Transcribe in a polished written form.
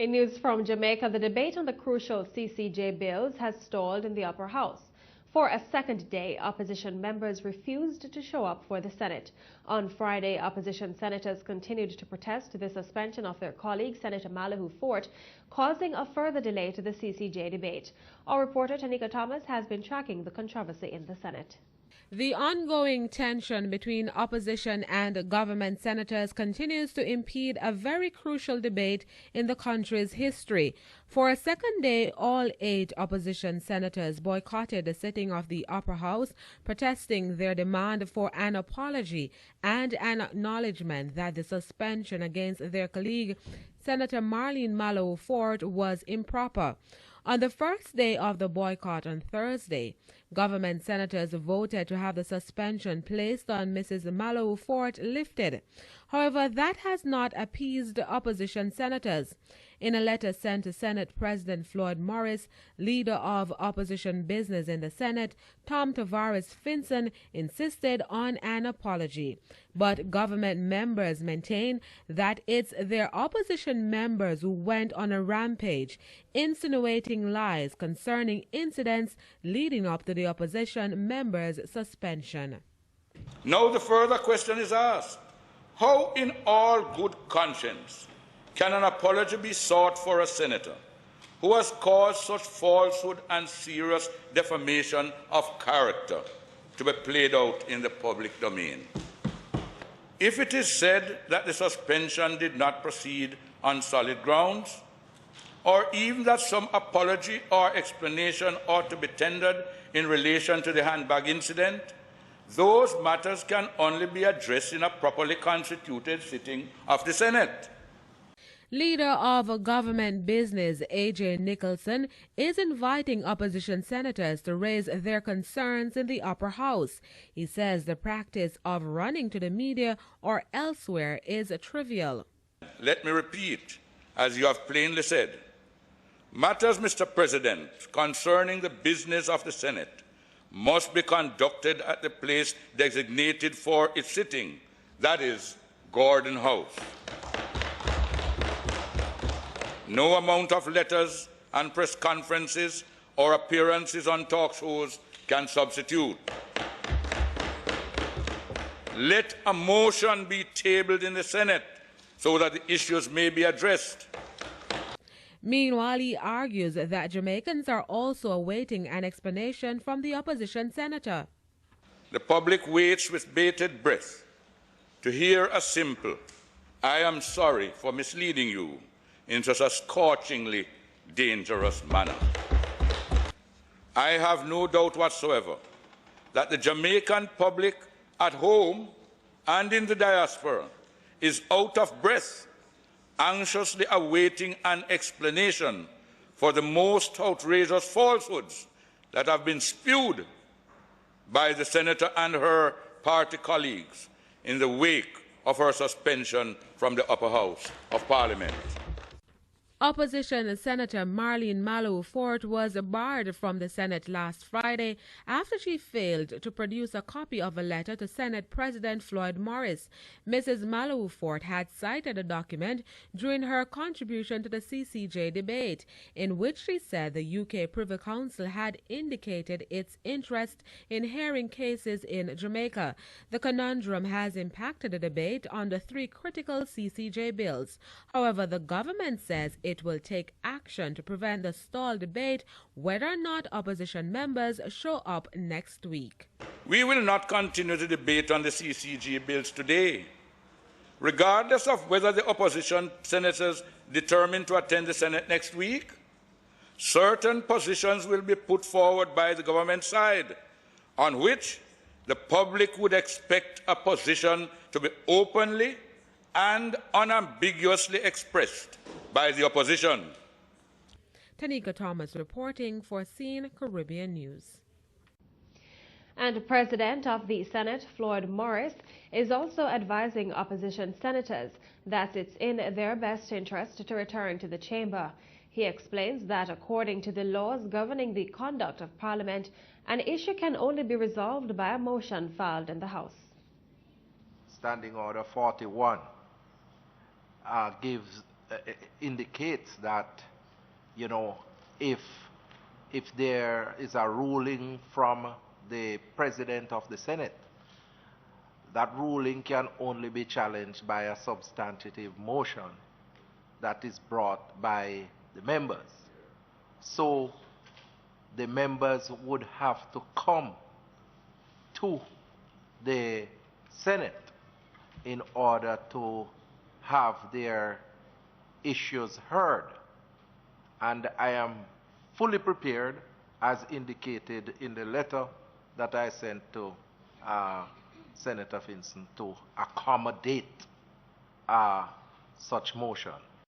In news from Jamaica, the debate on the crucial CCJ bills has stalled in the upper house. For a second day, opposition members refused to show up for the Senate. On Friday, opposition senators continued to protest the suspension of their colleague, Senator Malahoo Fort, causing a further delay to the CCJ debate. Our reporter, Tanika Thomas, has been tracking the controversy in the Senate. The ongoing tension between opposition and government senators continues to impede a very crucial debate in the country's history. For a second day, all 8 opposition senators boycotted the sitting of the upper house, protesting their demand for an apology and an acknowledgement that the suspension against their colleague, Senator Marlene Malahoo Fort, was improper. On the first day of the boycott on Thursday, government senators voted to have the suspension placed on Mrs. Malahoo Fort lifted. However, that has not appeased the opposition senators. In a letter sent to Senate President Floyd Morris, leader of opposition business in the Senate, Tom Tavares Finson, insisted on an apology. But government members maintain that it's their opposition members who went on a rampage, insinuating lies concerning incidents leading up to the opposition members' suspension. Now the further question is asked, how in all good conscience can an apology be sought for a senator who has caused such falsehood and serious defamation of character to be played out in the public domain? If it is said that the suspension did not proceed on solid grounds, or even that some apology or explanation ought to be tendered in relation to the handbag incident, those matters can only be addressed in a properly constituted sitting of the Senate. Leader of government business A.J. Nicholson is inviting opposition senators to raise their concerns in the upper house. He says the practice of running to the media or elsewhere is trivial. Let me repeat, as you have plainly said, matters, Mr. President, concerning the business of the Senate must be conducted at the place designated for its sitting, that is, Gordon House. No amount of letters and press conferences or appearances on talk shows can substitute. Let a motion be tabled in the Senate so that the issues may be addressed. Meanwhile, he argues that Jamaicans are also awaiting an explanation from the opposition senator. The public waits with bated breath to hear a simple, "I am sorry for misleading you," in such a scorchingly dangerous manner. I have no doubt whatsoever that the Jamaican public at home and in the diaspora is out of breath, anxiously awaiting an explanation for the most outrageous falsehoods that have been spewed by the senator and her party colleagues in the wake of her suspension from the upper house of Parliament. Opposition Senator Marlene Malahoo Fort was barred from the Senate last Friday after she failed to produce a copy of a letter to Senate President Floyd Morris. Mrs. Malahoo Fort had cited a document during her contribution to the CCJ debate, in which she said the UK Privy Council had indicated its interest in hearing cases in Jamaica. The conundrum has impacted the debate on the 3 critical CCJ bills. However, the government says it will take action to prevent the stalled debate whether or not opposition members show up next week. We will not continue the debate on the CCG bills today, regardless of whether the opposition senators determine to attend the Senate next week. Certain positions will be put forward by the government side on which the public would expect a position to be openly and unambiguously expressed by the opposition. Tanika Thomas reporting for CEEN Caribbean News. And President of the Senate, Floyd Morris, is also advising opposition senators that it's in their best interest to return to the chamber. He explains that according to the laws governing the conduct of Parliament, an issue can only be resolved by a motion filed in the House. Standing Order 41 gives indicates that, you know, if there is a ruling from the President of the Senate, that ruling can only be challenged by a substantive motion that is brought by the members. So the members would have to come to the Senate in order to have their issues heard. And I am fully prepared, as indicated in the letter that I sent to Senator Vincent, to accommodate such motion.